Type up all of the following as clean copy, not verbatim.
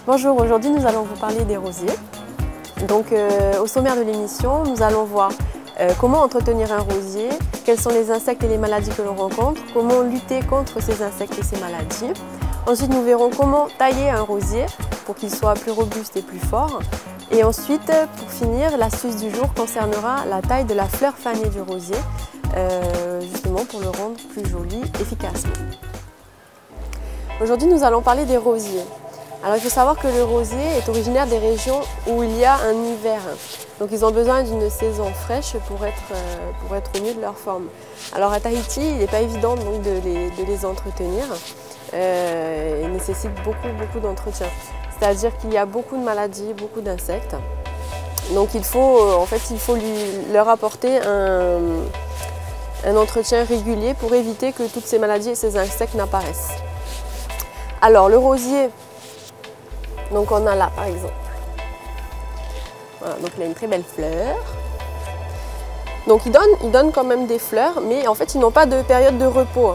Bonjour, aujourd'hui nous allons vous parler des rosiers. Donc au sommaire de l'émission, nous allons voir comment entretenir un rosier, quels sont les insectes et les maladies que l'on rencontre, comment lutter contre ces insectes et ces maladies. Ensuite nous verrons comment tailler un rosier pour qu'il soit plus robuste et plus fort. Et ensuite, pour finir, l'astuce du jour concernera la taille de la fleur fanée du rosier, justement pour le rendre plus joli efficacement. Aujourd'hui nous allons parler des rosiers. Alors il faut savoir que le rosier est originaire des régions où il y a un hiver. Donc ils ont besoin d'une saison fraîche pour être au mieux de leur forme. Alors à Tahiti, il n'est pas évident donc, de les entretenir. Ils nécessitent beaucoup d'entretien. C'est-à-dire qu'il y a beaucoup de maladies, beaucoup d'insectes. Donc il faut leur apporter un entretien régulier pour éviter que toutes ces maladies et ces insectes n'apparaissent. Alors le rosier, donc on a là par exemple, voilà, donc il a une très belle fleur. Donc il donne quand même des fleurs, mais en fait ils n'ont pas de période de repos.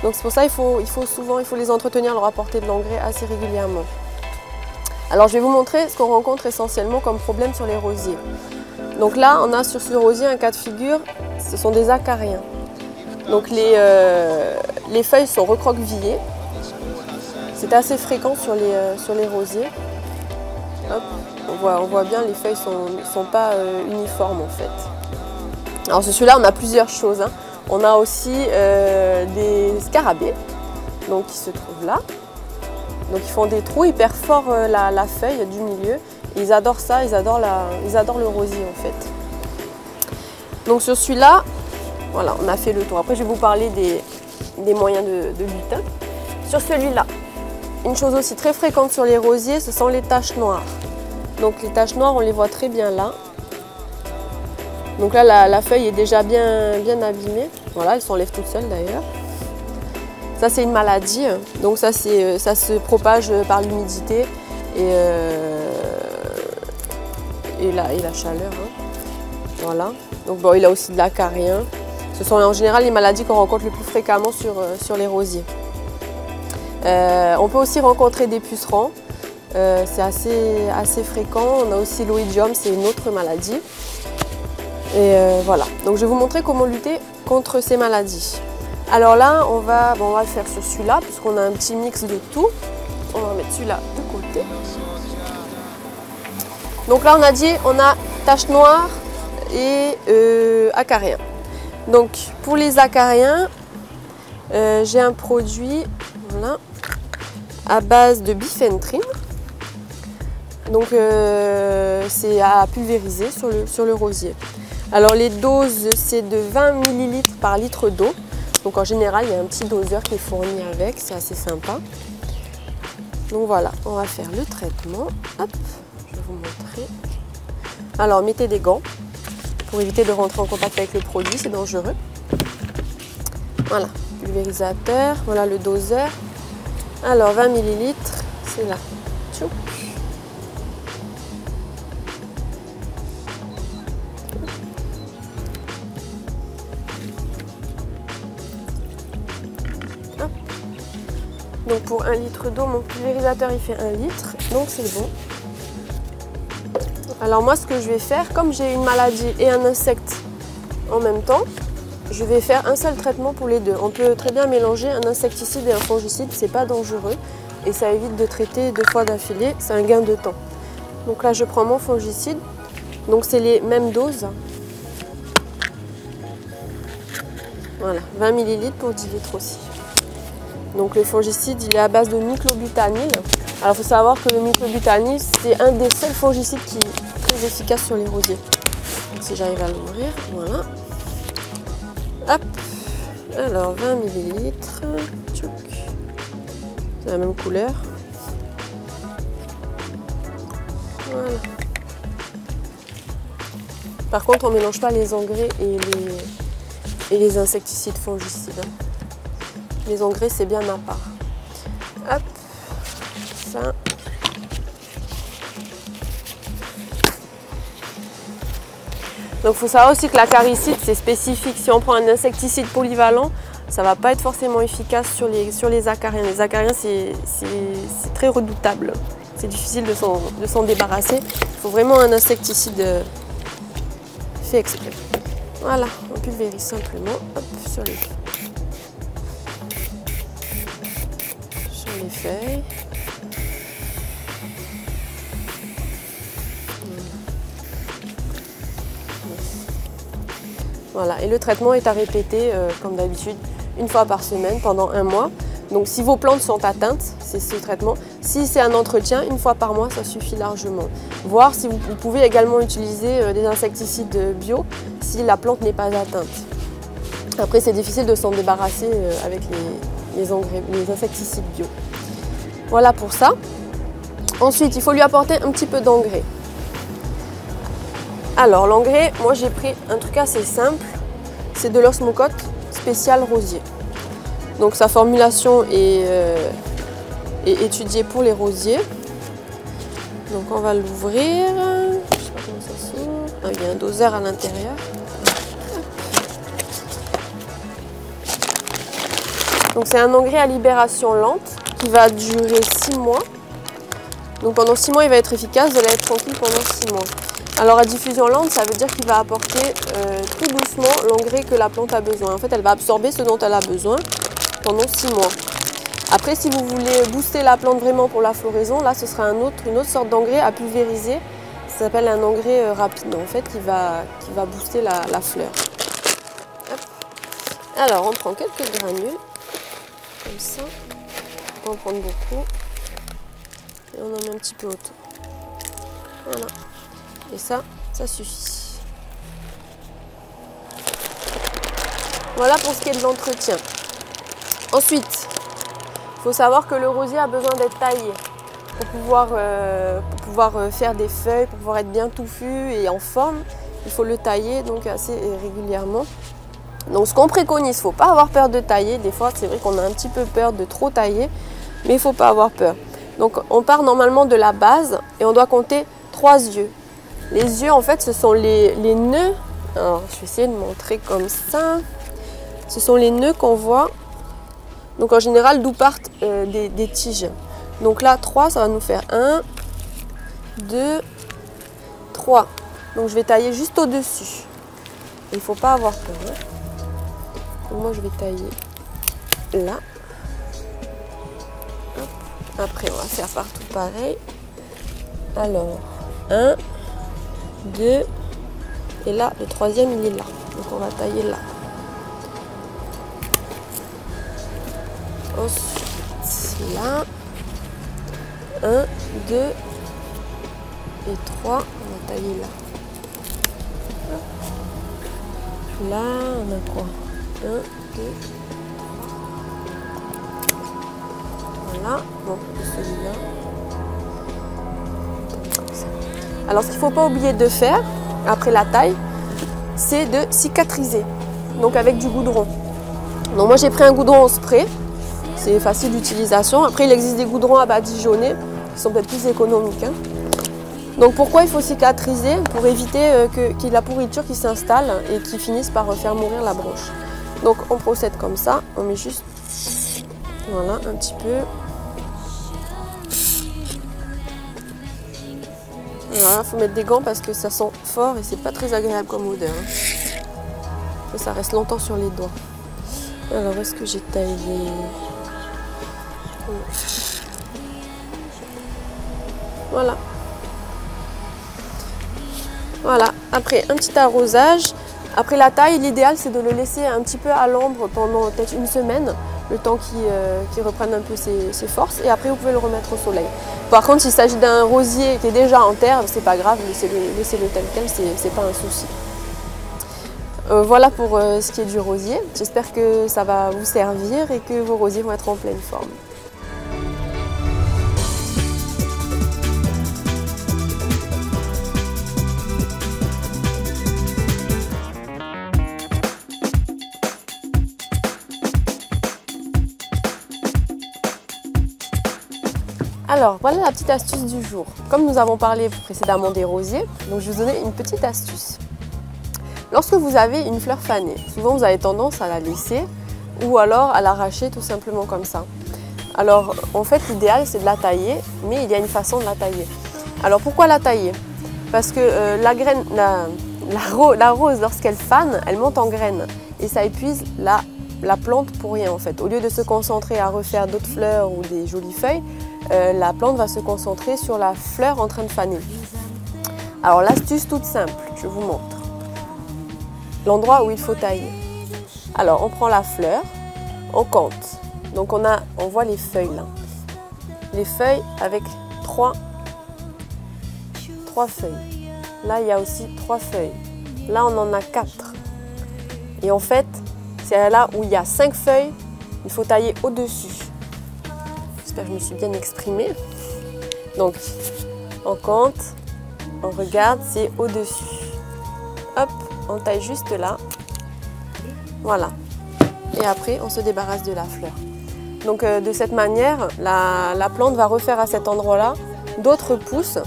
Donc c'est pour ça qu'il faut les entretenir, leur apporter de l'engrais assez régulièrement. Alors je vais vous montrer ce qu'on rencontre essentiellement comme problème sur les rosiers. Donc là on a sur ce rosier un cas de figure, ce sont des acariens. Donc les feuilles sont recroquevillées. C'est assez fréquent sur les rosiers. Hop, on voit bien, les feuilles ne sont pas uniformes en fait. Alors sur celui-là, on a plusieurs choses. Hein. On a aussi des scarabées donc, qui se trouvent là. Donc ils font des trous, ils perforent la feuille du milieu. Et ils adorent ça, ils adorent le rosier en fait. Donc sur celui-là, voilà, on a fait le tour. Après je vais vous parler des moyens de lutte. Sur celui-là, une chose aussi très fréquente sur les rosiers, ce sont les taches noires. Donc les taches noires, on les voit très bien là. Donc là, la feuille est déjà bien abîmée. Voilà, elle s'enlève toute seule d'ailleurs. Ça, c'est une maladie. Donc ça se propage par l'humidité et la chaleur. Hein. Voilà. Donc bon, il a aussi de l'acarien. Ce sont en général les maladies qu'on rencontre le plus fréquemment sur les rosiers. On peut aussi rencontrer des pucerons, c'est assez fréquent. On a aussi l'oïdium, c'est une autre maladie. Et voilà, donc je vais vous montrer comment lutter contre ces maladies. Alors là, on va le faire sur celui-là, puisqu'on a un petit mix de tout. On va mettre celui-là de côté. Donc là, on a dit, on a taches noires et acariens. Donc pour les acariens, j'ai un produit, voilà, à base de bifenthrin. Donc c'est à pulvériser sur le rosier. Alors les doses, c'est de 20 ml par litre d'eau. Donc en général, il y a un petit doseur qui est fourni avec, c'est assez sympa. Donc voilà, on va faire le traitement. Hop, je vais vous montrer. Alors mettez des gants pour éviter de rentrer en contact avec le produit, c'est dangereux. Voilà, pulvérisateur, voilà le doseur. Alors 20 ml, c'est là. Tchou. Hop. Donc pour 1 litre d'eau, mon pulvérisateur il fait 1 litre, donc c'est bon. Alors moi ce que je vais faire, comme j'ai une maladie et un insecte en même temps, je vais faire un seul traitement pour les deux. On peut très bien mélanger un insecticide et un fongicide, c'est pas dangereux et ça évite de traiter 2 fois d'affilée, c'est un gain de temps. Donc là je prends mon fongicide, donc c'est les mêmes doses. Voilà, 20 ml pour 10 litres aussi. Donc le fongicide il est à base de miclobutanil. Alors il faut savoir que le miclobutanil c'est un des seuls fongicides qui est très efficace sur les rosiers. Donc, si j'arrive à l'ouvrir, voilà. Hop, alors 20 ml, c'est la même couleur. Voilà. Par contre, on ne mélange pas les engrais et les insecticides fongicides. Les engrais, c'est bien à part. Hop, ça. Donc il faut savoir aussi que l'acaricide c'est spécifique. Si on prend un insecticide polyvalent, ça ne va pas être forcément efficace sur les acariens. Les acariens c'est très redoutable. c'est difficile de s'en débarrasser. Il faut vraiment un insecticide fait exprès. Voilà, on pulvérise simplement hop, sur les feuilles. Voilà, et le traitement est à répéter comme d'habitude une fois par semaine pendant 1 mois. Donc si vos plantes sont atteintes, c'est ce traitement. Si c'est un entretien, 1 fois par mois, ça suffit largement. Voir si vous pouvez également utiliser des insecticides bio si la plante n'est pas atteinte. Après, c'est difficile de s'en débarrasser avec les insecticides bio. Voilà pour ça. Ensuite, il faut lui apporter un petit peu d'engrais. Alors l'engrais, moi j'ai pris un truc assez simple, c'est de l'osmocote spécial rosier. Donc sa formulation est étudiée pour les rosiers. Donc on va l'ouvrir, je sais pas comment ça s'ouvre. Ah, il y a un doseur à l'intérieur. Donc c'est un engrais à libération lente qui va durer 6 mois. Donc pendant 6 mois il va être efficace, vous allez être tranquille pendant 6 mois. Alors à diffusion lente, ça veut dire qu'il va apporter tout doucement l'engrais que la plante a besoin. En fait, elle va absorber ce dont elle a besoin pendant 6 mois. Après, si vous voulez booster la plante vraiment pour la floraison, là ce sera une autre sorte d'engrais à pulvériser. Ça s'appelle un engrais rapide en fait qui va booster la fleur. Hop. Alors on prend quelques granules, comme ça. On va en prendre beaucoup. Et on en met un petit peu autour. Voilà. Et ça suffit. Voilà pour ce qui est de l'entretien. Ensuite, il faut savoir que le rosier a besoin d'être taillé pour pouvoir faire des feuilles, pour pouvoir être bien touffu et en forme. Il faut le tailler donc assez régulièrement. Donc ce qu'on préconise, il ne faut pas avoir peur de tailler. Des fois, c'est vrai qu'on a un petit peu peur de trop tailler, mais il ne faut pas avoir peur. Donc on part normalement de la base et on doit compter 3 yeux. Les yeux, en fait, ce sont les nœuds. Alors, je vais essayer de montrer comme ça. Ce sont les nœuds qu'on voit. Donc, en général, d'où partent des tiges. Donc là, 3, ça va nous faire 1, 2, 3. Donc, je vais tailler juste au-dessus. Il ne faut pas avoir peur. Hein. Donc, moi, je vais tailler là. Hop. Après, on va faire partout pareil. Alors, 1, 2, et là, le 3e, il est là. Donc, on va tailler là. Ensuite, là, 1, 2 et 3, on va tailler là. Là, on a quoi? 1, 2, 3. Voilà, bon, celui-là. Alors, ce qu'il ne faut pas oublier de faire, après la taille, c'est de cicatriser, donc avec du goudron. Donc moi j'ai pris un goudron en spray, c'est facile d'utilisation. Après il existe des goudrons à badigeonner, qui sont peut-être plus économiques. Hein. Donc pourquoi il faut cicatriser? Pour éviter qu'il y ait la pourriture qui s'installe et qui finisse par faire mourir la branche. Donc on procède comme ça, on met juste, voilà, un petit peu. Voilà, il faut mettre des gants parce que ça sent fort et c'est pas très agréable comme odeur. Hein. Ça reste longtemps sur les doigts. Alors, est-ce que j'ai taillé? Voilà. Voilà. Après, un petit arrosage. Après la taille, l'idéal c'est de le laisser un petit peu à l'ombre pendant peut-être 1 semaine, le temps qu'il reprenne un peu ses forces, et après vous pouvez le remettre au soleil. Par contre, s'il s'agit d'un rosier qui est déjà en terre, c'est pas grave, laissez-le tel quel, c'est pas un souci. Voilà pour ce qui est du rosier. J'espère que ça va vous servir et que vos rosiers vont être en pleine forme. Alors, voilà la petite astuce du jour. Comme nous avons parlé précédemment des rosiers, donc je vais vous donner une petite astuce. Lorsque vous avez une fleur fanée, souvent vous avez tendance à la laisser ou alors à l'arracher tout simplement comme ça. Alors en fait l'idéal c'est de la tailler, mais il y a une façon de la tailler. Alors pourquoi la tailler? Parce que la rose lorsqu'elle fane, elle monte en graine et ça épuise la plante pour rien en fait. Au lieu de se concentrer à refaire d'autres fleurs ou des jolies feuilles, la plante va se concentrer sur la fleur en train de faner. Alors l'astuce toute simple, je vous montre. L'endroit où il faut tailler. Alors on prend la fleur, on compte. Donc on voit les feuilles là. Les feuilles avec trois feuilles. Là il y a aussi 3 feuilles. Là on en a 4. Et en fait, c'est là où il y a 5 feuilles, il faut tailler au-dessus. J'espère que je me suis bien exprimée. Donc on compte, on regarde, c'est au-dessus. Hop, on taille juste là. Voilà. Et après, on se débarrasse de la fleur. Donc de cette manière, la plante va refaire à cet endroit-là d'autres pousses.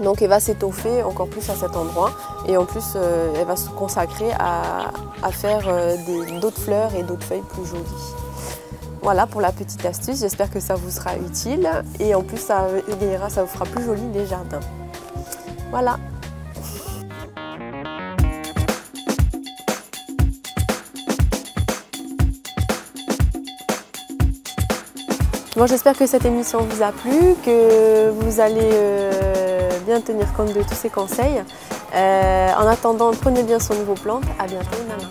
Donc elle va s'étoffer encore plus à cet endroit. Et en plus, elle va se consacrer à faire d'autres fleurs et d'autres feuilles plus jolies. Voilà pour la petite astuce. J'espère que ça vous sera utile. Et en plus, ça vous fera plus joli les jardins. Voilà. Bon, j'espère que cette émission vous a plu, que vous allez bien tenir compte de tous ces conseils. En attendant, prenez bien soin de vos plantes. À bientôt, Nana.